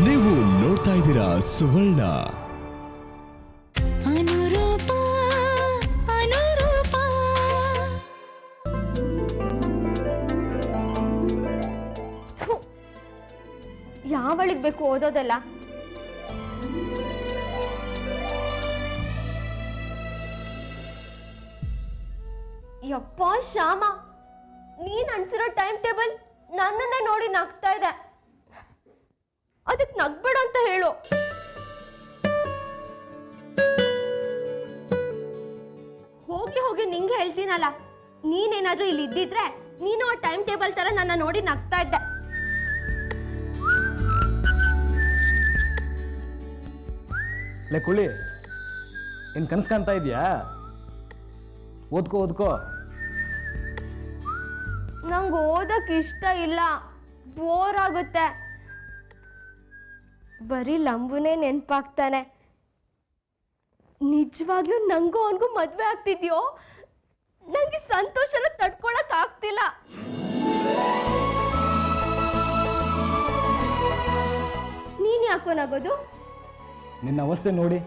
ನೀವು ನೋಡ್ತಾ ಇದ್ದೀರಾ ಸುವರ್ಣ. ಯಾವಳಿಗೆ ಬೇಕು ಓದೋದಲ್ಲ? ಯಪ್ಪ ಶ್ಯಾಮ, ನೀನ್ ಅನ್ಸಿರೋ ಟೈಮ್ ಟೇಬಲ್ ನನ್ನನ್ನೇ ನೋಡಿ ನಗ್ತಾ ಇದೆ. ಅದಕ್ಕೆ ನಗ್ಬೇಡ ಅಂತ ಹೇಳು. ಹೋಗಿ ಹೋಗಿ ನಿಂಗೆ ಹೇಳ್ತೀನಲ್ಲ, ನೀನೇನಾದ್ರೂ ಇಲ್ಲಿ ಇದ್ದಿದ್ರೆ ನೀನು ಆ ಟೈಮ್ ಟೇಬಲ್ ತರ ನನ್ನ ನೋಡಿ ನಗ್ತಾ ಇದ್ದೆ. ಕುಳಿ, ಏನ್ ಕನಸು ಕಾಣ್ತಾ ಇದೆಯಾ? ಓದ್ಕೋ ಓದ್ಕೋ. ನಂಗೆ ಓದಕ್ ಇಷ್ಟ ಇಲ್ಲ, ಬೋರ್ ಆಗುತ್ತೆ. ಬರೀ ಲಂಬುನೇ ನೆನ್ಪಾಗ್ತಾನೆ. ನಿಜವಾಗ್ಲೂ ನಂಗೂ ಅವನ್ಗೂ ಮದ್ವೆ ಆಗ್ತಿದ್ಯೋ? ನಂಗೆ ಸಂತೋಷನ ತಡ್ಕೊಳಕ್ ಆಗ್ತಿಲ್ಲ. ನೀನ್ ಯಾಕೋ ನಗೋದು? ನಿನ್ನ ಅವಸ್ಥೆ ನೋಡಿ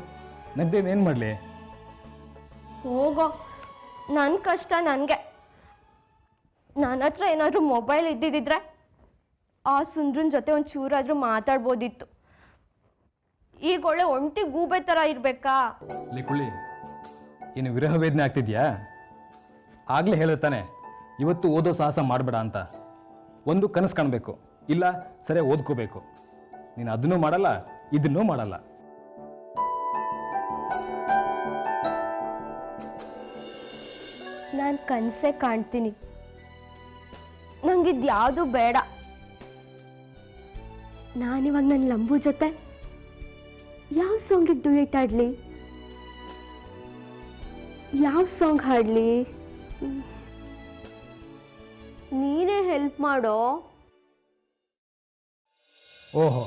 ನಗ್ದೇನು ಏನ್ ಮಾಡ್ಲಿ? ಹೋಗೋ, ನನ್ ಕಷ್ಟ ನನ್ಗೆ. ನನ್ನ ಹತ್ರ ಏನಾದ್ರೂ ಮೊಬೈಲ್ ಇದ್ದಿದ್ರೆ ಆ ಸುಂದ್ರನ್ ಜೊತೆ ಒಂದ್ ಚೂರಾದ್ರೂ ಮಾತಾಡ್ಬೋದಿತ್ತು. ಈಗ ಒಳ್ಳೆ ಒಂಟಿ ಗೂಬೆ ತರ ಇರ್ಬೇಕಾ? ಕುಳ್ಳಿ, ಇನ್ನು ವಿರಹ ವೇದನೆ ಆಗ್ತಿದ್ಯಾ? ಆಗ್ಲೇ ಹೇಳ್ತಾನೆ ಇವತ್ತು ಓದೋ ಸಾಹಸ ಮಾಡಬೇಡ ಅಂತ. ಒಂದು ಕನಸು ಕಾಣಬೇಕು, ಇಲ್ಲ ಸರಿ ಓದ್ಕೋಬೇಕು. ನೀನು ಅದನ್ನೂ ಮಾಡಲ್ಲ, ಇದನ್ನೂ ಮಾಡಲ್ಲ. ನಾನು ಕನಸೇ ಕಾಣ್ತೀನಿ. ನಂಗಿದ್ಯಾವುದು ಬೇಡ. ನಾನಿವಾಗ ನನ್ನ ಲಂಬು ಜೊತೆ ಯಾವ ಸಾಂಗಿಗೆ ಡ್ಯೂಯೆಟ್ ಆಡ್ಲಿ? ಯಾವ ಸಾಂಗ್ ಹಾಡ್ಲಿ? ನೀನೇ ಹೆಲ್ಪ್ ಮಾಡೋ. ಓಹೋ,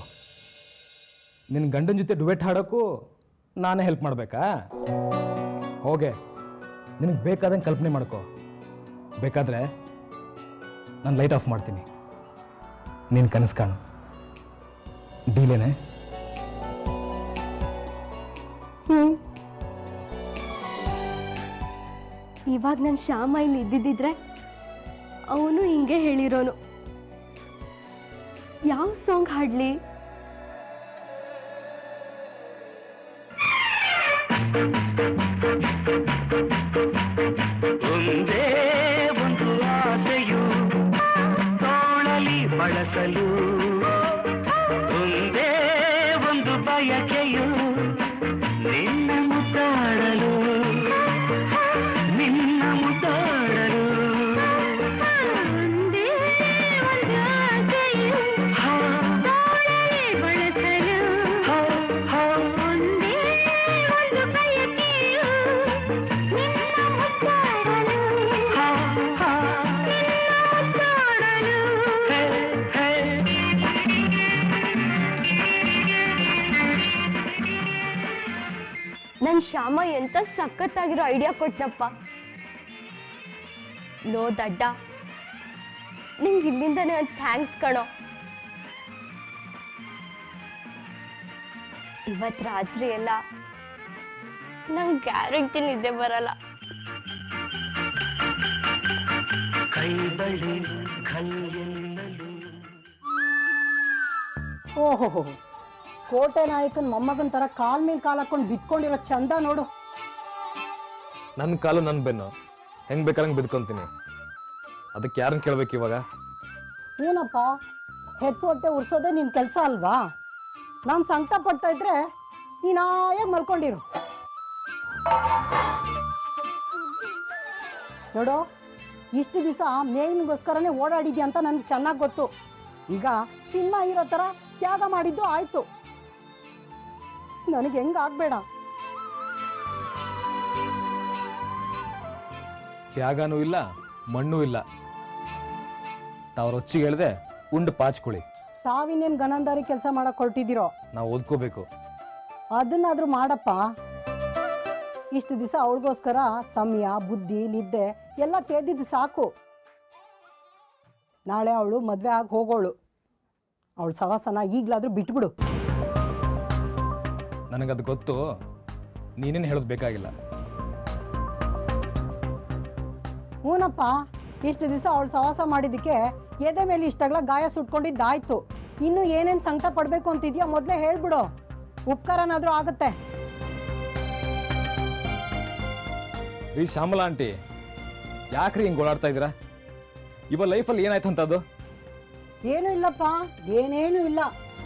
ನಿನ್ನ ಗಂಡನ ಜೊತೆ ಡುವೆಟ್ ಹಾಡೋಕ್ಕೂ ನಾನೇ ಹೆಲ್ಪ್ ಮಾಡಬೇಕಾ? ಹೋಗೆ, ನಿನಗೆ ಬೇಕಾದಂಗೆ ಕಲ್ಪನೆ ಮಾಡ್ಕೋ. ಬೇಕಾದರೆ ನಾನು ಲೈಟ್ ಆಫ್ ಮಾಡ್ತೀನಿ, ನೀನು ಕನಸು ಕಾಣು. ಡೀಲೇನೆ? ಇವಾಗ ನನ್ನ ಶ್ಯಾಮ ಇಲ್ಲಿ ಇದ್ದಿದ್ದಿದ್ರೆ ಅವನು ಹಿಂಗೆ ಹೇಳಿರೋನು. ಯಾವ ಸಾಂಗ್ ಹಾಡ್ಲಿ? ಒಂದೇ ಒಂದು ಆಸೆಯು ತೋಳಲಿ ಬಳಸಲು, ಒಂದೇ ಒಂದು ಬಯಕೆಯು ನಿನ್ನ ಮುದ್ದಾಡಲು, ನಿನ್ನ ಮುದ್ದಾಡಲು. ಒಂದೇ ಒಂದು ಆಸೆಯು ತೋಳಲಿ ಬಳಸಲು, ಒಂದೇ ಒಂದು ಬಯಕೆಯು ನಿನ್ನ ಮುದ್ದಾಡಲು, ನಿನ್ನ ಮುದ್ದಾಡಲು. ನನ್ ಶ್ಯಾಮ ಎಂತ ಸಖತ್ತಾಗಿರೋ ಐಡಿಯಾ ಕೊಟ್ನಪ್ಪ. ಲೋ ದಡ್ಡ, ನಿಂಗೆ ಇಲ್ಲಿಂದಾನೆ ಒಂದು ಥ್ಯಾಂಕ್ಸ್ ಕಣೋ. ಇವತ್ ರಾತ್ರಿ ಎಲ್ಲ ನಂಗೆ ಗ್ಯಾರಂಟಿ ನಿದ್ದೆ ಬರಲ್ಲ. ಕೈ ಬಳಿ ಕೈಯೆನ್ನಲು. ಓಹೋ, ಕೋಟೆ ನಾಯಕನ್ ಮೊಮ್ಮಗನ್ ತರ ಕಾಲ್ ಮೇಲೆ ಕಾಲ್ ಹಾಕೊಂಡು ಬಿತ್ಕೊಂಡಿರೋ ಚಂದ ನೋಡು. ನನ್ನ ಕಾಲು ನನ್ನ ಬೆನ್ನು, ಹೆಂಗ್ ಬೇಕಾದಂಗೆ ಬಿದ್ಕೊಂತೀನಿ. ಅದಕ್ಕೆ ಯಾರನ್ನ ಕೇಳ್ಬೇಕು ಇವಾಗ? ಏನಪ್ಪ, ಹೆತ್ತು ಹೊಟ್ಟೆ ಉರ್ಸೋದೇ ನಿನ್ ಕೆಲಸ ಅಲ್ವಾ? ನಾನು ಸಂಕಟ ಪಡ್ತಾ ಇದ್ರೆ ನೀನಾಯಾಗಿ ಮಲ್ಕೊಂಡಿರು. ನೋಡು, ಇಷ್ಟು ದಿವಸ ಮೇವಿನಿಗೋಸ್ಕರನೇ ಓಡಾಡಿದ್ಯಾ ಅಂತ ನನ್ಗೆ ಚೆನ್ನಾಗಿ ಗೊತ್ತು. ಈಗ ಸಿನಿಮಾ ಇರೋ ಥರ ತ್ಯಾಗ ಮಾಡಿದ್ದು ಆಯ್ತು. ನನಗೆ ಹೆಂಗಾಗ್ಬೇಡ. ತ್ಯಾಗನೂ ಇಲ್ಲ, ಮಣ್ಣೂ ಇಲ್ಲ. ತಾವು ರೊಚ್ಚಿಗೆ ಹೇಳ್ದೆ ಉಂಡು ಪಾಚ್ಕೊಳ್ಳಿ. ತಾವಿನ್ನೇನು ಗನಂದಾರಿ ಕೆಲಸ ಮಾಡಕ್ ಹೊರಟಿದ್ದೀರೋ? ನಾವು ಓದ್ಕೋಬೇಕು. ಅದನ್ನಾದ್ರೂ ಮಾಡಪ್ಪ. ಇಷ್ಟು ದಿವಸ ಅವಳಿಗೋಸ್ಕರ ಸಮಯ ಬುದ್ಧಿ ನಿದ್ದೆ ಎಲ್ಲ ತೆಗೆದಿದ್ದು ಸಾಕು. ನಾಳೆ ಅವಳು ಮದುವೆ ಆಗಿ ಹೋಗೋಳು. ಅವಳು ಸವಾಸನ ಈಗಲಾದರೂ ಬಿಟ್ಬಿಡು. ನನಗದು ಗೊತ್ತು, ನೀನೇನು ಹೇಳೋದು ಬೇಕಾಗಿಲ್ಲ. ಹೂನಪ್ಪ, ಇಷ್ಟು ದಿವಸ ಅವಳು ಸವಾಸ ಮಾಡಿದ್ದಕ್ಕೆ ಎದೆ ಮೇಲೆ ಇಷ್ಟಾಗ್ಲ ಗಾಯ ಸುಟ್ಕೊಂಡಿದ್ದಾಯ್ತು. ಇನ್ನು ಏನೇನು ಸಂಕಟ ಪಡಬೇಕು ಅಂತಿದ್ಯಾ ಮೊದಲೇ ಹೇಳ್ಬಿಡು, ಉಪಕಾರನಾದರೂ ಆಗುತ್ತೆ. ರೀ ಶ್ಯಾಮಲಾ ಆಂಟಿ, ಯಾಕ್ರಿ ಹಿಂಗೆ ಓಡಾಡ್ತಾ ಇದ್ದೀರಾ? ಇವ ಲೈಫಲ್ಲಿ ಏನಾಯ್ತು ಅಂತದ್ದು? ಏನೂ ಇಲ್ಲಪ್ಪ, ಏನೇನೂ ಇಲ್ಲ.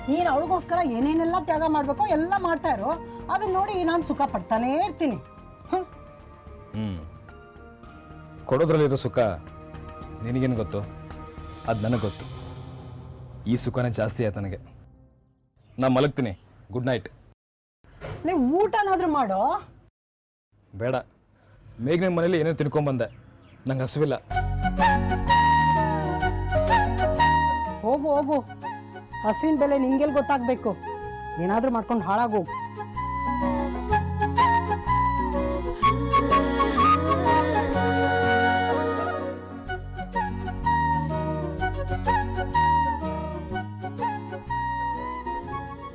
ನೀನು ಅವಳಿಗೋಸ್ಕರ ಏನೇನೆಲ್ಲ ತ್ಯಾಗ ಮಾಡಬೇಕೋ ಎಲ್ಲ ಮಾಡ್ತಾ ಇರೋ, ಅದನ್ನ ನೋಡಿ ನಾನು ಸುಖ ಪಡ್ತಾನೇ ಇರ್ತೀನಿ. ಕೊಡೋದ್ರಲ್ಲಿರೋ ಸುಖ ನಿನಗೇನು ಗೊತ್ತು? ಅದು ನನಗೆ ಗೊತ್ತು. ಈ ಸುಖನೇ ಜಾಸ್ತಿ ಆಯ್ತು ನನಗೆ. ನಾ ಮಲಗ್ತೀನಿ. Good night. ನೀವು ಊಟನಾದರೂ ಮಾಡೋ. ಬೇಡ, ಮೇಘನ ಮನೇಲಿ ಏನೇನು ತಿನ್ಕೊಂಬಂದೆ, ನಂಗೆ ಹಸುವಿಲ್ಲ. ಹೋಗು ಹೋಗು, ಹಸುವಿನ ಬೆಲೆ ನಿಂಗೆಲ್ಲಿ ಗೊತ್ತಾಗಬೇಕು? ಏನಾದರೂ ಮಾಡ್ಕೊಂಡು ಹಾಳಾಗೋಗು.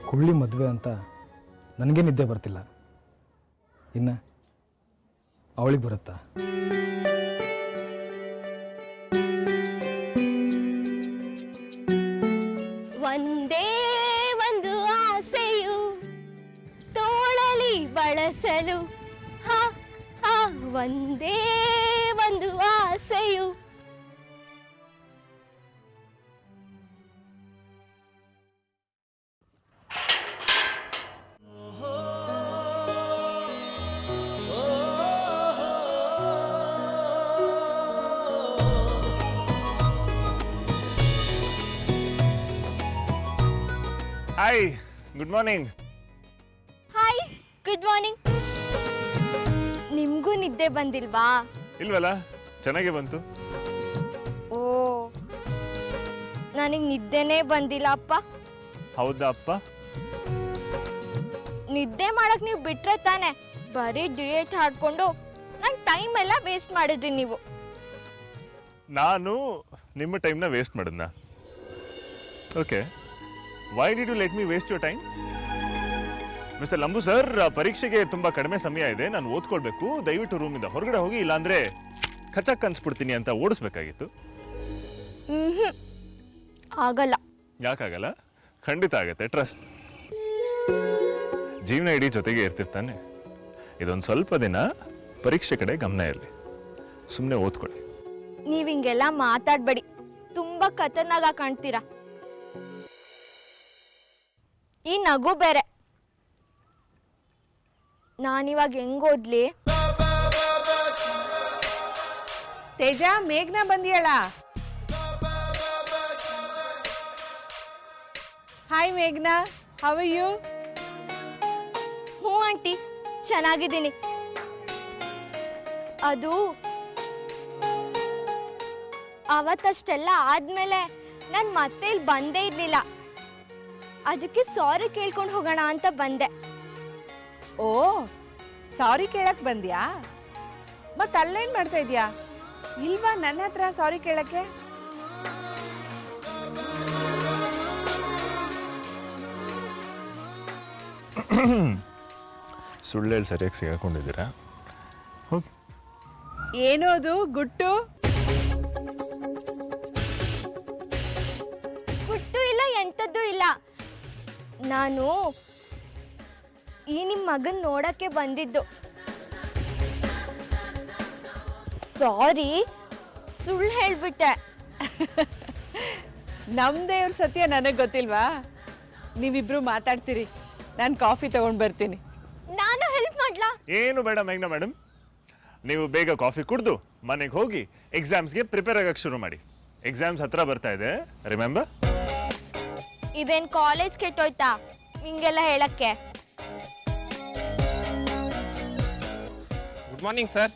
ಕುಳ್ಳಿ ಮದುವೆ ಅಂತ ನನಗೆ ನಿದ್ದೆ ಬರ್ತಿಲ್ಲ, ಇನ್ನು ಅವಳಿಗೆ ಬರುತ್ತಾ? ಒಂದೇ ಒಂದು ಆಸೆಯು ತೋಳಲಿ ಬಳಸಲು, ಹಾ ಹಾ, ಒಂದೇ ಒಂದು ಆಸೆಯು. Hi, good morning. Hi, good morning. ನಿಮ್ಗೂ ನಿದ್ದೆ ಬಂದಿಲ್ವಾ? ಇಲ್ವಲ್ಲ, ಚೆನ್ನಾಗೇ ಬಂತು. ಓ, ನನಗೆ ನಿದ್ದೆನೇ ಬಂದಿಲ್ಲ ಅಪ್ಪ. ಹೌದಾ ಅಪ್ಪ? ನಿದ್ದೆ ಮಾಡಕ್ ನೀವು ಬಿಟ್ರೆ ತಾನೆ, ಬರೀ ಡ್ಯೂಯೇಟ್ ಹಾಡ್ಕೊಂಡು ನನ್ನ ಟೈಮ್ ಎಲ್ಲ ವೇಸ್ಟ್ ಮಾಡಿದ್ರಿ ನೀವು. ನಾನು ನಿಮ್ಮ ಟೈಮ್ನ ವೇಸ್ಟ್ ಮಾಡಿದ್ನ? Okay, why did you let me waste your time? Mister Lambu sir, ಪರೀಕ್ಷೆಗೆ ತುಂಬಾ ಕಡಿಮೆ ಸಮಯ ಇದೆ, ನಾನು ಓದ್ಕೊಳ್ಬೇಕು, ದಯವಿಟ್ಟು ರೂಮಿಂದ ಹೊರಗಡೆ ಹೋಗಿ, ಇಲ್ಲಾಂದ್ರೆ ಖಚಕ್ ಅನ್ಸ್ಬಿಡ್ತೀನಿ ಅಂತ ಓಡಿಸ್ಬೇಕಾಗಿತ್ತು. ಆಗಲ್ಲ. ಯಾಕಾಗಲ್ಲ? ಖಂಡಿತ ಆಗತ್ತೆ, ಟ್ರಸ್ಟ್. ಜೀವನ ಇಡೀ ಜೊತೆಗೆ ಇರ್ತಿರ್ತಾನೆ. ಇದೊಂದು ಸ್ವಲ್ಪ ದಿನ ಪರೀಕ್ಷೆ ಕಡೆ ಗಮನ ಇರಲಿ, ಸುಮ್ಮನೆ ಓದ್ಕೊಳ್ಳಿ. ನೀವ್ ಹಿಂಗೆಲ್ಲ ಮಾತಾಡ್ಬೇಡಿ, ತುಂಬಾ ಖತರ್ನಾಗ ಕಾಣ್ತೀರಾ. ಈ ನಗು ಬೇರೆ. ನಾನಿವಾಗ ಹೆಂಗ್ ಓದ್ಲಿ? ತೇಜ, ಮೇಘ್ನಾ ಬಂದಿಯಳ? ಹಾಯ್ ಮೇಘ್ನಾ, ಹೌ ಆರ್ ಯು? ಹ್ಞೂ ಆಂಟಿ, ಚೆನ್ನಾಗಿದ್ದೀನಿ. ಅದು ಅವತ್ತಷ್ಟೆಲ್ಲ ಆದ್ಮೇಲೆ ನಾನು ಮತ್ತೆ ಇಲ್ಲಿ ಬಂದೇ ಇರ್ಲಿಲ್ಲ, ಅದಕ್ಕೆ ಸಾರಿ ಕೇಳ್ಕೊಂಡು ಹೋಗೋಣ ಅಂತ ಬಂದೆ. ಓ, ಸಾರಿ ಕೇಳಕ್ ಬಂದ್ಯಾ? ಮತ್ ಅಲ್ಲೇನ್ ಮಾಡ್ತಾ ಇದ್ಯಾ? ಇಲ್ವಾ ನನ್ನ ಹತ್ರ ಸಾರಿ ಕೇಳಕ್ಕೆ? ಸುಳ್ಳೇಳಿ ಸರಿಯಾಗಿ ಸಿಗಾಕೊಂಡಿದ್ದೀರಾ? ಹೋಗಿ. ಏನೋ ಅದು ಗುಟ್ಟು? ಹುಟ್ಟು ಇಲ್ಲ, ಎಂಥದ್ದು ಇಲ್ಲ. ನಾನು ಈ ನಿಮ್ಮ ಮಗನ್ ನೋಡಕ್ಕೆ ಬಂದಿದ್ದು. ಸಾರಿ, ಸುಳ್ಳು ಹೇಳ್ಬಿಟ್ಟೆ. ನಮ್ ದೇವ್ರ ಸತ್ಯ ನನಗ್ ಗೊತ್ತಿಲ್ವಾ? ನೀವಿಬ್ರು ಮಾತಾಡ್ತೀರಿ, ನಾನು ಕಾಫಿ ತಗೊಂಡ್ ಬರ್ತೀನಿ. ನಾನು ಹೆಲ್ಪ್ ಮಾಡ್ಲಾ? ಏನು ಬೇಡ ಮೇಘ್ನಾ ಮೇಡಮ್, ನೀವು ಬೇಗ ಕಾಫಿ ಕುಡಿದು ಮನೆಗೆ ಹೋಗಿ ಎಕ್ಸಾಮ್ಸ್ಗೆ ಪ್ರಿಪೇರ್ ಆಗಕ್ಕೆ ಶುರು ಮಾಡಿ. ಎಕ್ಸಾಮ್ಸ್ ಹತ್ರ ಬರ್ತಾ ಇದೆ, ರಿಮೆಂಬರ್? ಇದೇನ್ ಕಾಲೇಜ್ ಕೆಟ್ಟೋಯ್ತಾ ಹಿಂಗೆಲ್ಲ ಹೇಳಕ್ಕೆ? Good morning sir.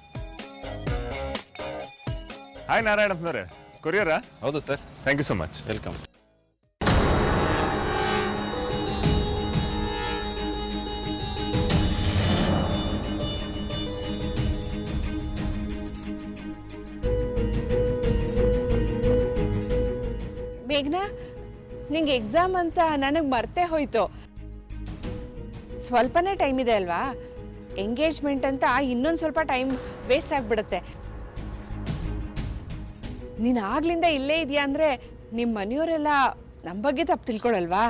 ಹಾಯ್ ನಾರಾಯಣಪ್ಪನವರೇ, ಕೊರಿಯರಾ? ಹೌದು sir. Thank you so much. Welcome. ಮೇಘನಾ, ನಿಂಗೆ ಎಕ್ಸಾಮ್ ಅಂತ ನನಗೆ ಮರ್ತೇ ಹೋಯ್ತು. ಸ್ವಲ್ಪನೇ ಟೈಮ್ ಇದೆ ಅಲ್ವಾ? ಎಂಗೇಜ್ಮೆಂಟ್ ಅಂತ ಇನ್ನೊಂದು ಸ್ವಲ್ಪ ಟೈಮ್ ವೇಸ್ಟ್ ಆಗಿಬಿಡುತ್ತೆ. ನೀನು ಆಗ್ಲಿಂದ ಇಲ್ಲೇ ಇದೆಯಾ ಅಂದರೆ ನಿಮ್ಮ ಮನೆಯವರೆಲ್ಲ ನಮ್ಮ ಬಗ್ಗೆ ತಪ್ಪು ತಿಳ್ಕೊಳಲ್ವಾ?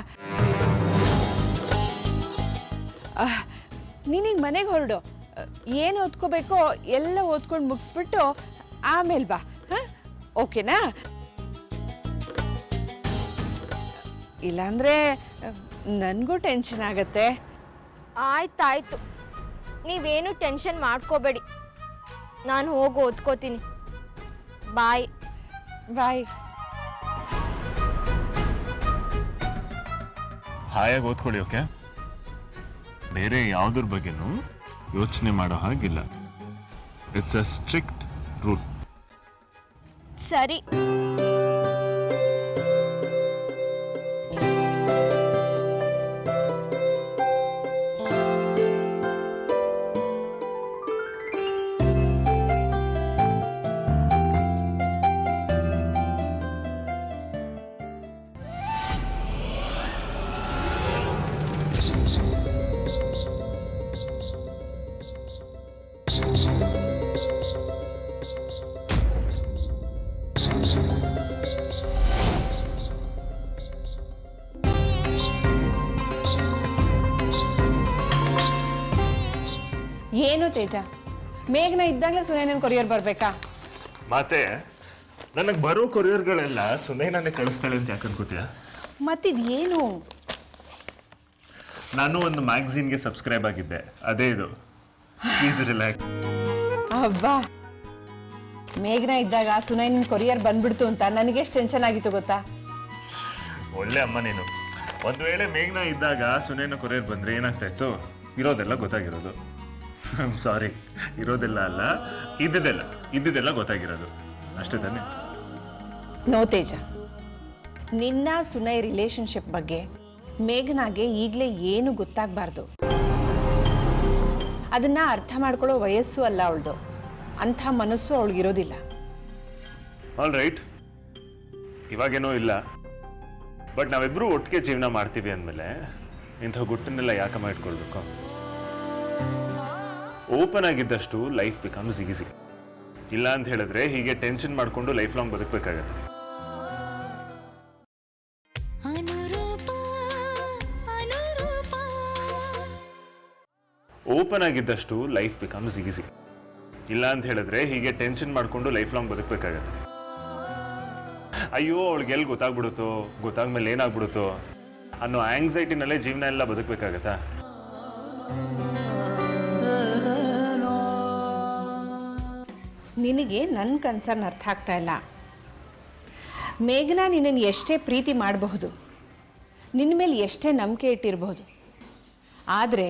ನೀನೀಗ ಮನೆಗೆ ಹೊರಡು. ಏನು ಓದ್ಕೋಬೇಕೋ ಎಲ್ಲ ಓದ್ಕೊಂಡು ಮುಗಿಸ್ಬಿಟ್ಟು ಆಮೇಲೆ ಬಾ. ಹಾಂ, ಓಕೆನಾ? ಇಲ್ಲಾಂದರೆ ನನಗೂ ಟೆನ್ಷನ್ ಆಗತ್ತೆ. ಆಯ್ತಾಯ್ತು, ನೀವೇನು ಟೆನ್ಷನ್ ಮಾಡ್ಕೋಬೇಡಿ. ನಾನು ಹೋಗಿ ಓದ್ಕೋತೀನಿ. ಬಾಯ್. ಬಾಯ್. ಹಾಯಾಗಿ ಓದ್ಕೊಳ್ಳಿ, ಓಕೆ? ಬೇರೆ ಯಾವುದ್ರ ಬಗ್ಗೆನೂ ಯೋಚನೆ ಮಾಡೋ ಹಾಗಿಲ್ಲ. It's a strict rule. ಸರಿ. ಏನು ತೇಜ, ಮೇಘನ ಇದ್ದಾಗಲೇ ಸುನೇನನ್ ಕೊರಿಯರ್ ಬರಬೇಕಾ? ಮತ್ತೆ ನನಗೆ ಬರೋ ಕೊರಿಯರ್ಗಳೆಲ್ಲ ಸುನೇನಾನೇ ಕಳಿಸ್ತಾಳೆ ಅಂತ ಯಾಕೆ ಅನ್ಕೋತೀಯ? ಮತ್ತಿದೇನು? ನಾನು ಒಂದು ಮ್ಯಾಗಝೀನ್ಗೆ ಸಬ್ಸ್ಕ್ರೈಬ್ ಆಗಿದ್ದೆ, ಅದೇ ಇದು. Please relax. ಅಬ್ಬಾ, ಮೇಘನ ಇದ್ದಾಗ ಸುನೈನನ್ ಕೊರಿಯರ್ ಬಂದ್ಬಿಡ್ತು ಅಂತ ನನಗೆಷ್ಟು ಟೆನ್ಷನ್ ಆಗಿತ್ತು ಗೊತ್ತಾ? ಒಳ್ಳೆ ಅಮ್ಮ ನೀನು. ಒಂದು ವೇಳೆ ಮೇಘನ ಇದ್ದಾಗ ಸುನೇನ ಕೊರಿಯರ್ ಬಂದ್ರೆ ಏನಾಗ್ತಾ ಇತ್ತು? ಇರೋದೆಲ್ಲ ಗೊತ್ತಾಗಿರೋದು. ಸಾರಿ, ಇರೋದೆಲ್ಲ ಅಲ್ಲ, ಇದ್ದಿದ್ದೆಲ್ಲ ಗೊತ್ತಾಗಿರೋದು ಅಷ್ಟೇ ತಾನೆ? ನೋ ತೇಜ, ನಿನ್ನ ಸುನೈ ರಿಲೇಶನ್ಶಿಪ್ ಬಗ್ಗೆ ಮೇಘನಾಗೆ ಈಗಲೇ ಏನು ಗೊತ್ತಾಗಬಾರ್ದು. ಅದನ್ನ ಅರ್ಥ ಮಾಡ್ಕೊಳ್ಳೋ ವಯಸ್ಸು ಅಲ್ಲ ಅವಳದು, ಅಂಥ ಮನಸ್ಸು ಅವಳಿಗಿರೋದಿಲ್ಲ. ಆಲ್ ರೈಟ್, ಇವಾಗೇನೋ ಇಲ್ಲ, ಬಟ್ ನಾವಿಬ್ರು ಒಟ್ಟಿಗೆ ಜೀವನ ಮಾಡ್ತೀವಿ ಅಂದಮೇಲೆ ಇಂಥ ಗುಟ್ಟನ್ನೆಲ್ಲ ಯಾಕಮ್ಮ ಇಟ್ಕೊಳ್ಬೇಕು? ಓಪನ್ ಆಗಿದ್ದಷ್ಟು ಲೈಫ್ ಬಿಕಮ್ಸ್ ಈಸಿ. ಇಲ್ಲ ಅಂತ ಹೇಳಿದ್ರೆ ಹೀಗೆ ಟೆನ್ಷನ್ ಮಾಡಿಕೊಂಡು ಲೈಫ್ ಲಾಂಗ್ ಬದುಕಬೇಕಾಗತ್ತೆ. ಓಪನ್ ಆಗಿದ್ದಷ್ಟು ಲೈಫ್ ಬಿಕಮ್ಸ್ ಈಸಿ. ಇಲ್ಲ ಅಂತ ಹೇಳಿದ್ರೆ ಹೀಗೆ ಟೆನ್ಷನ್ ಮಾಡಿಕೊಂಡು ಲೈಫ್ ಲಾಂಗ್ ಬದುಕಬೇಕಾಗತ್ತೆ. ಅಯ್ಯೋ, ಅವಳಿಗೆ ಎಲ್ಲಿ ಗೊತ್ತಾಗ್ಬಿಡುತ್ತೋ, ಗೊತ್ತಾದ್ಮೇಲೆ ಏನಾಗ್ಬಿಡುತ್ತೋ ಅನ್ನೋ ಆಂಗ್ಸೈಟಿನಲ್ಲೇ ಜೀವನ ಎಲ್ಲ ಬದುಕಬೇಕಾಗತ್ತಾ? ನಿನಗೆ ನನ್ನ ಕನ್ಸರ್ನ್ ಅರ್ಥ ಆಗ್ತಾ ಇಲ್ಲ. ಮೇಘನಾ ನಿನ್ನನ್ನು ಎಷ್ಟೇ ಪ್ರೀತಿ ಮಾಡಬಹುದು, ನಿನ್ನ ಮೇಲೆ ಎಷ್ಟೇ ನಂಬಿಕೆ ಇಟ್ಟಿರಬಹುದು, ಆದರೆ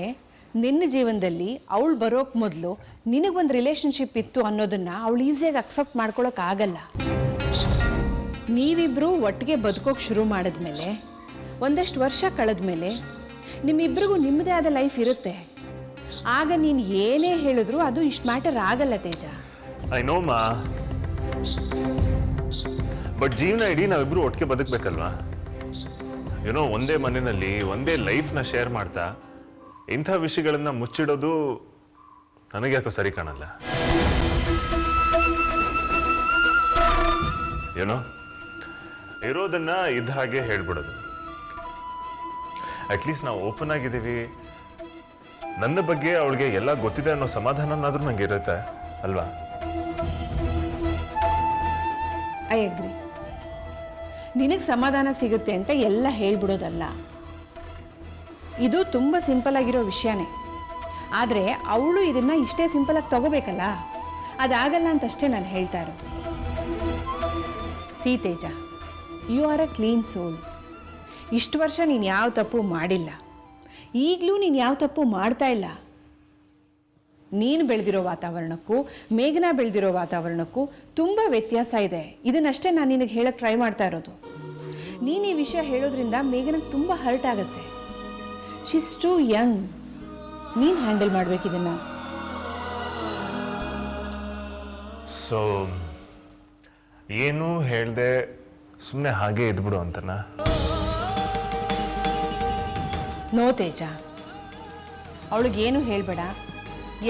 ನಿನ್ನ ಜೀವನದಲ್ಲಿ ಅವಳು ಬರೋಕ್ಕೆ ಮೊದಲು ನಿನಗೊಂದು ರಿಲೇಷನ್ಶಿಪ್ ಇತ್ತು ಅನ್ನೋದನ್ನು ಅವಳು ಈಸಿಯಾಗಿ ಅಕ್ಸೆಪ್ಟ್ ಮಾಡ್ಕೊಳಕ್ಕಾಗಲ್ಲ. ನೀವಿಬ್ಬರು ಒಟ್ಟಿಗೆ ಬದುಕೋಕೆ ಶುರು ಮಾಡಿದ್ಮೇಲೆ, ಒಂದಷ್ಟು ವರ್ಷ ಕಳೆದ್ಮೇಲೆ ನಿಮ್ಮಿಬ್ಬರಿಗೂ ನಿಮ್ಮದೇ ಆದ ಲೈಫ್ ಇರುತ್ತೆ. ಆಗ ನೀನು ಏನೇ ಹೇಳಿದ್ರು ಅದು ಇಷ್ಟು ಮ್ಯಾಟರ್ ಆಗಲ್ಲ ತೇಜ. ಐ ನೋ ಮಾ, ಬಟ್ ಜೀವನ ಇಡೀ ನಾವಿಬ್ರು ಒಟ್ಟಿಗೆ ಬದುಕಬೇಕಲ್ವಾ? ಏನೋ ಒಂದೇ ಮನೆಯಲ್ಲಿ ಒಂದೇ ಲೈಫ್ನ ಶೇರ್ ಮಾಡ್ತಾ ಇಂಥ ವಿಷಯಗಳನ್ನ ಮುಚ್ಚಿಡೋದು ನನಗೆ ಯಾಕೋ ಸರಿ ಕಾಣಲ್ಲ. ಏನೋ ಇರೋದನ್ನ ಇದ್ದ ಹಾಗೆ ಹೇಳ್ಬಿಡೋದು. ಅಟ್ಲೀಸ್ಟ್ ನಾವು ಓಪನ್ ಆಗಿದ್ದೀವಿ, ನನ್ನ ಬಗ್ಗೆ ಅವಳಿಗೆ ಎಲ್ಲ ಗೊತ್ತಿದೆ ಅನ್ನೋ ಸಮಾಧಾನನಾದ್ರೂ ನಂಗೆ ಇರುತ್ತೆ ಅಲ್ವಾ? I agree. ನಿನಗೆ ಸಮಾಧಾನ ಸಿಗುತ್ತೆ ಅಂತ ಎಲ್ಲ ಹೇಳ್ಬಿಡೋದಲ್ಲ, ಇದು ತುಂಬ ಸಿಂಪಲ್ ಆಗಿರೋ ವಿಷಯನೇ. ಆದರೆ ಅವಳು ಇದನ್ನು ಇಷ್ಟೇ ಸಿಂಪಲಾಗಿ ತಗೋಬೇಕಲ್ಲ, ಅದಾಗಲ್ಲ ಅಂತಷ್ಟೇ ನಾನು ಹೇಳ್ತಾ ಇರೋದು. See Teja, you are a clean soul. ಇಷ್ಟು ವರ್ಷ ನೀನು ಯಾವ ತಪ್ಪು ಮಾಡಿಲ್ಲ, ಈಗಲೂ ನೀನು ಯಾವ ತಪ್ಪು ಮಾಡ್ತಾ ಇಲ್ಲ. ನೀನು ಬೆಳೆದಿರೋ ವಾತಾವರಣಕ್ಕೂ ಮೇಘನಾ ಬೆಳೆದಿರೋ ವಾತಾವರಣಕ್ಕೂ ತುಂಬ ವ್ಯತ್ಯಾಸ ಇದೆ. ಇದನ್ನಷ್ಟೇ ನಾನು ನಿನಗೆ ಹೇಳಕ್ಕೆ ಟ್ರೈ ಮಾಡ್ತಾ ಇರೋದು. ನೀನು ಈ ವಿಷಯ ಹೇಳೋದ್ರಿಂದ ಮೇಘನಾಗೆ ತುಂಬ ಹರ್ಟ್ ಆಗುತ್ತೆ. She is two Young. ನೀನು ಹ್ಯಾಂಡಲ್ ಮಾಡಬೇಕಿದನ್ನ. ಸೊ ಏನೂ ಹೇಳ್ದೆ ಸುಮ್ಮನೆ ಹಾಗೆ ಇದ್ಬಿಡು ಅಂತನಾ? ನೋ ತೇಜ, ಅವಳಿಗೇನು ಹೇಳಬೇಡ,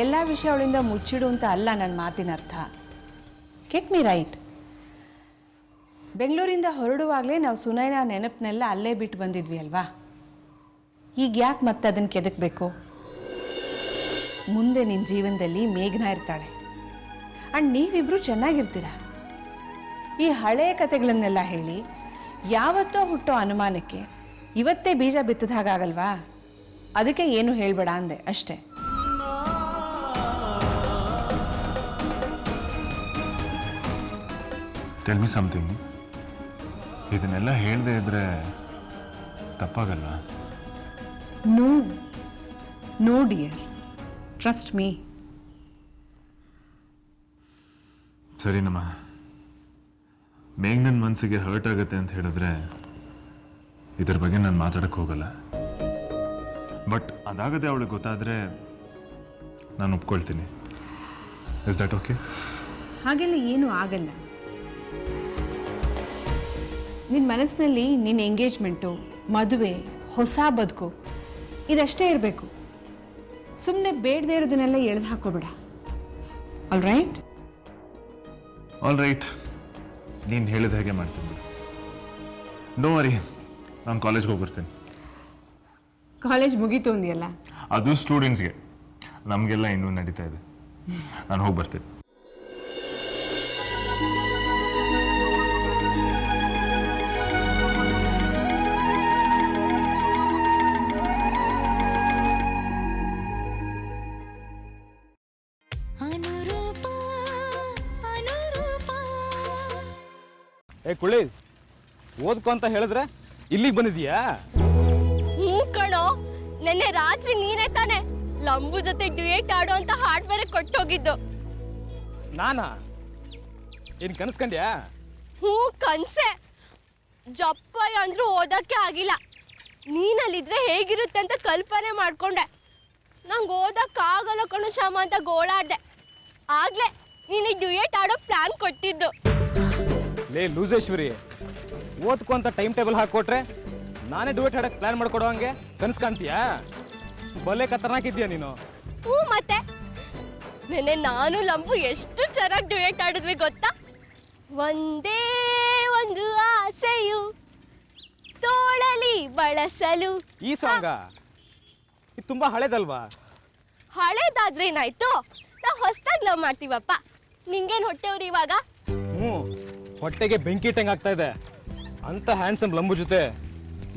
ಎಲ್ಲ ವಿಷಯ ಅವಳಿಂದ ಮುಚ್ಚಿಡು ಅಂತ ಅಲ್ಲ ನನ್ನ ಮಾತಿನ ಅರ್ಥ. Get me right. ಬೆಂಗಳೂರಿಂದ ಹೊರಡುವಾಗಲೇ ನಾವು ಸುನೈನ ನೆನಪನ್ನೆಲ್ಲ ಅಲ್ಲೇ ಬಿಟ್ಟು ಬಂದಿದ್ವಿ ಅಲ್ವಾ? ಈಗ ಯಾಕೆ ಮತ್ತೆ ಅದನ್ನು ಕೆದಕಬೇಕು? ಮುಂದೆ ನಿನ್ನ ಜೀವನದಲ್ಲಿ ಮೇಘನಾ ಇರ್ತಾಳೆ ಆ್ಯಂಡ್ ನೀವಿಬ್ಬರು ಚೆನ್ನಾಗಿರ್ತೀರ. ಈ ಹಳೆಯ ಕತೆಗಳನ್ನೆಲ್ಲ ಹೇಳಿ ಯಾವತ್ತೋ ಹುಟ್ಟೋ ಅನುಮಾನಕ್ಕೆ ಇವತ್ತೇ ಬೀಜ ಬಿತ್ತಿದ ಹಾಗಾಗಲ್ವಾ? ಅದಕ್ಕೆ ಏನು ಹೇಳಬೇಡ ಅಂದೆ ಅಷ್ಟೇ. Tell me something. ಇದನ್ನೆಲ್ಲ ಹೇಳದೆ ಇದ್ರೆ ತಪ್ಪಾಗಲ್ಲ? No no dear, trust me. ಸರಿನಮ್ಮ, Megh ನನ್ನ ಮನಸ್ಸಿಗೆ ಹರ್ಟ್ ಆಗುತ್ತೆ ಅಂತ ಹೇಳಿದ್ರೆ ಇದ್ರ ಬಗ್ಗೆ ನಾನು ಮಾತಾಡಕ್ಕೆ ಹೋಗಲ್ಲ. ಬಟ್ ಅದಾಗದೆ ಅವಳಿಗೆ ಗೊತ್ತಾದರೆ ನಾನು ಒಪ್ಕೊಳ್ತೀನಿ. Is that okay? ಹಾಗೆಲ್ಲ ಏನೂ ಆಗಲ್ಲ. ನಿನ್ನ ಮನಸ್ಸಿನಲ್ಲಿ ನಿನ್ನ ಎಂಗೇಜ್ಮೆಂಟು, ಮದುವೆ, ಹೊಸ ಬದುಕು ಇದಷ್ಟೇ ಇರಬೇಕು. ಸುಮ್ಮನೆ ಬೇಡದೇ ಇರೋದನ್ನೆಲ್ಲ ಎಳೆದು ಹಾಕೋಬೇಡ. All right? ಆಲ್ ರೈಟ್, ನೀನು ಹೇಳಿದ ಹಾಗೆ ಮಾಡ್ತೀನಿ ಬಿಡು. ನೋ ವರಿ, ನಾನು ಕಾಲೇಜ್ಗೆ ಹೋಗ್ಬರ್ತೀನಿ. ಕಾಲೇಜ್ ಮುಗೀತು ಅಂದಿಯಲ್ಲ? ಅದು ಸ್ಟೂಡೆಂಟ್ಸ್ಗೆ, ನಮಗೆಲ್ಲ ಇನ್ನೂ ನಡೀತಾ ಇದೆ. ನಾನು ಹೋಗಿ ಬರ್ತೀನಿ. ಏ ಕುಳೀಸ್, ಓದ್ಕೊ ಅಂತ ಹೇಳಿದ್ರೆ ಇಲ್ಲಿಗೆ ಬಂದಿದ್ಯಾ? ಹ್ಞೂ ಕಣೋ, ನೆನ್ನೆ ರಾತ್ರಿ ನೀನೇ ತಾನೆ ಲಂಬು ಜೊತೆ ಡ್ಯೂಯೇಟ್ ಆಡೋ ಅಂತ ಹಾಡ್ ಬೇರೆ ಕೊಟ್ಟು ಹೋಗಿದ್ದು. ನಾನಾ? ಏನ್ ಕನಸ್ಕಂಡ್ಯಾ? ಹ್ಞೂ ಕನ್ಸೆ. ಜಪ್ಪಯ್ಯ ಅಂದ್ರೂ ಓದಕ್ಕೆ ಆಗಿಲ್ಲ. ನೀನಲ್ಲಿದ್ರೆ ಹೇಗಿರುತ್ತೆ ಅಂತ ಕಲ್ಪನೆ ಮಾಡ್ಕೊಂಡೆ. ನಂಗೆ ಓದಕ್ಕಾಗಲ್ಲ ಕಣೋ ಶ್ಯಾಮ ಅಂತ ಗೋಳಾಡ್ದೆ. ಆಗ್ಲೇ ನೀನು ಡ್ಯೂಯೇಟ್ ಆಡೋ ಪ್ಲಾನ್ ಕೊಟ್ಟಿದ್ದು. ಲೇ ಲೂಸೇಶ್ವರಿ, ಓದ್ಕೊ ಅಂತ ಟೈಮ್ ಟೇಬಲ್ ಹಾಕೊಟ್ರೆ ನಾನೇ ಡ್ಯೂಯೇಟ್ ಹಾಡಕ್ಕೆ ಪ್ಲಾನ್ ಮಾಡ್ಕೊಡೋ ಹಂಗೆ ಕನಸು ಕಾಣ್ತೀಯಾ? ಬಲೆ ಖತರ್ನಾಕಿದ್ಯಾ ನೀನು. ಹ್ಞೂ ಮತ್ತೆ ನೆನ್ನೆ ನಾನು ಲಂಬು ಎಷ್ಟು ಚೆನ್ನಾಗಿ ಡ್ಯೂಯೇಟ್ ಆಡಿದ್ವಿ ಗೊತ್ತಾ? ಒಂದೇ ಒಂದು ಆಸೆಯು ತೋಳಲಿ ಬಳಸಲು. ಈ ಸಾಂಗ ಇದು ತುಂಬಾ ಹಳೇದಲ್ವಾ? ಹಳೇದಾದ್ರೆ ಏನಾಯ್ತು, ನಾವು ಹೊಸದಾಗಿ ಲವ್ ಮಾಡ್ತೀವಪ್ಪ. ನಿಂಗೇನು ಹೊಟ್ಟೆವ್ರಿ ಇವಾಗ? ಹ್ಞೂ, ಹೊಟ್ಟೆಗೆ ಬೆಂಕಿ ಇಟ್ಟಂಗೆ ಆಗ್ತಾ ಇದೆ. ಅಂತ ಹ್ಯಾಂಡ್ಸಮ್ ಲಂಬು ಜೊತೆ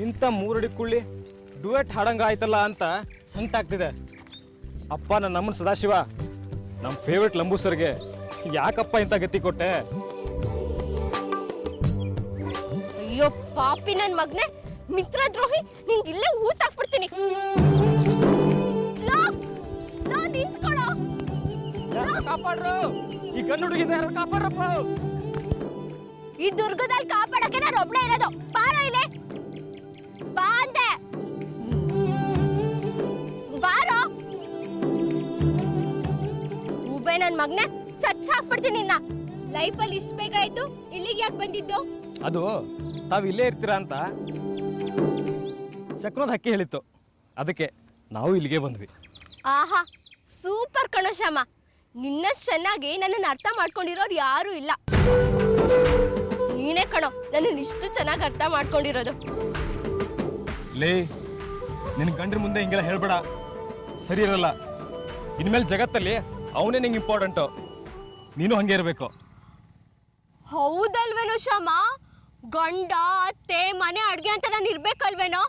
ಇಂಥ ಮೂರಡಿ ಕುಳ್ಳಿ ಡ್ಯೂಯೆಟ್ ಹಾಡಂಗ ಆಯ್ತಲ್ಲ ಅಂತ ಸಂಕಟ ಆಗ್ತಿದೆ. ಅಪ್ಪ ನನ್ನ ಅಮ್ಮನ ಸದಾಶಿವ, ನಮ್ಮ ಫೇವ್ರೆಟ್ ಲಂಬು ಸರ್ಗೆ ಯಾಕಪ್ಪ ಇಂಥ ಗತಿ ಕೊಟ್ಟೆ? ಅಯ್ಯೋ ಪಾಪಿ ನನ್ನ ಮಗನೇ, ಮಿತ್ರದ್ರೋಹಿ, ನಿಂಗೆ ಇಲ್ಲೇ ಊತಾಕ್ಬಿಡ್ತೀನಿ. ನಿಂತ್ಕೊಳ್ಳೋ, ಕಾಪಾಡ್ರು, ಈ ಗಂಡು ಹುಡುಗಿನ ಯಾರು ಕಾಪಾಡ್ರಪ್ಪ. ಈ ದುರ್ಗದಲ್ಲಿ ಕಾಪಾಡಕ್ಕೆ ನಾನು ಒಬ್ಳೇ ಇರೋದು. ಬಾರೋ ಇಲ್ಲಿ, ಬಾ ಅಂದೆ, ಬಾರೋ. ಊಬೆ ನನ್ ಮಗ್ನೆ, ಚಚ್ಚ ಹಾಕ್ಬಿಡ್ತೀನಿ ನಿನ್ನ. ಲೈಫಲ್ಲಿ ಇಷ್ಟು ಬೇಗ ಆಯ್ತು, ಇಲ್ಲಿಗೆ ಯಾಕೆ ಬಂದಿದ್ದು? ಅದು ತಾವು ಇಲ್ಲೇ ಇರ್ತೀರಾ ಅಂತ ಚಕ್ರದ ಹಕ್ಕಿ ಹೇಳಿತ್ತು, ಅದಕ್ಕೆ ನಾವು ಇಲ್ಲಿಗೆ ಬಂದ್ವಿ. ಆಹಾ, ಸೂಪರ್ ಕಣೋ ಶ್ಯಾಮ. ನಿನ್ನಷ್ಟು ಚೆನ್ನಾಗಿ ನನ್ನನ್ನು ಅರ್ಥ ಮಾಡ್ಕೊಂಡಿರೋರು ಯಾರೂ ಇಲ್ಲ. ನೀನೇ ಕಣೋ ನನ್ನನ್ನು ಇಷ್ಟು ಚೆನ್ನಾಗಿ ಅರ್ಥ ಮಾಡ್ಕೊಂಡಿರೋದು. ಲೇ, ನಿನ್ನ ಗಂಡ್ರ ಮುಂದೆ ಹಿಂಗೆಲ್ಲ ಹೇಳ್ಬೇಡ, ಸರಿ ಇರಲ್ಲ. ಇನ್ಮೇಲೆ ಜಗತ್ತಲ್ಲಿ ಅವನೇ ನಿಂಗೆ ಇಂಪಾರ್ಟೆಂಟು, ನೀನು ಹಂಗೆ ಇರಬೇಕು. ಹೌದಲ್ವೇನೋ ಶ್ಯಾಮ? ಗಂಡ ಅತ್ತೆ ಮನೆ ಅಡ್ಗೆ ಅಂತ ನಾನು ಇರ್ಬೇಕಲ್ವೇನೋ?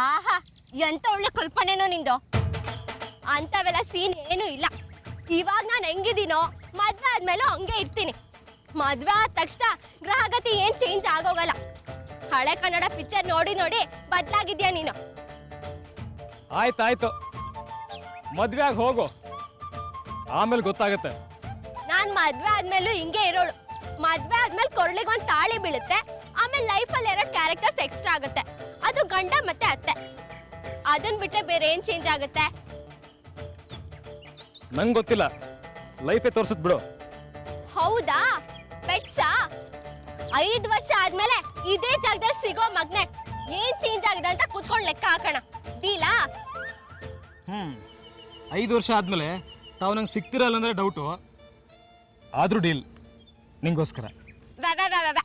ಆಹಾ, ಎಂತ ಒಳ್ಳೆ ಕಲ್ಪನೆನೋ ನಿಂದು. ಅಂತವೆಲ್ಲ ಸೀನ್ ಏನೂ ಇಲ್ಲ. ಇವಾಗ ನಾನು ಹೆಂಗಿದ್ದೀನೋ ಮದ್ವೆ ಆದ್ಮೇಲೂ ಹಂಗೆ ಇರ್ತೀನಿ. ಮದ್ವೆ ಆದ ತಕ್ಷಣ ಗ್ರಹಗತಿ ಏನ್ ಚೇಂಜ್ ಆಗೋಗಲ್ಲ. ಹಳೆ ಕನ್ನಡ ಪಿಕ್ಚರ್ ನೋಡಿ ನೋಡಿ ಬದಲಾಗಿದ್ಯಾ ನೀನು. ಆಯ್ತಾಯ್ತು, ಮದ್ವೆ ಆಗಿ ಹೋಗು, ಆಮೇಲೆ ಗೊತ್ತಾಗತ್ತೆ. ನಾನ್ ಮದ್ವೆ ಆದ್ಮೇಲೂ ಹಿಂಗೆ ಇರೋಳು. ಮದ್ವೆ ಆದ್ಮೇಲೆ ಕೊರಳಿಗೆ ಒಂದು ತಾಳಿ ಬೀಳುತ್ತೆ. ಆಮೇಲೆ ಲೈಫಲ್ಲಿ 2 ಕ್ಯಾರೆಕ್ಟರ್ಸ್ ಎಕ್ಸ್ಟ್ರಾ ಆಗುತ್ತೆ, ಅದು ಗಂಡ ಮತ್ತೆ ಅತ್ತೆ. ಅದನ್ ಬಿಟ್ರೆ ಬೇರೆ ಏನ್ ಚೇಂಜ್ ಆಗುತ್ತೆ? ನಂಗೆ ಗೊತ್ತಿಲ್ಲ, ಲೈಫೇ ತೋರ್ಸುತ್ ಬಿಡು. ಹೌದಾ? ಬೆಟ್ಸಾ? 5 ವರ್ಷ ಆದ್ಮೇಲೆ ಇದೇ ಜಾಗದಲ್ಲಿ ಸಿಗೋ ಮಗ್ನೆ ಏನ್ ಚೇಂಜ್ ಆಗಿದೆ ಅಂತ ಕುತ್ಕೊಂಡ್ ಲೆಕ್ಕ ಹಾಕೋಣ. ಡೀಲಾ? 5 ವರ್ಷ ಆದಮೇಲೆ ತಾವು ನಂಗೆ ಸಿಗ್ತಿರಲ್ಲ ಅಂದರೆ ಡೌಟು. ಆದರೂ ಡೀಲ್ ನಿಂಗೋಸ್ಕರ. ವ್ಯಾ ವ್ಯಾ ವ್ಯಾ ವ್ಯಾ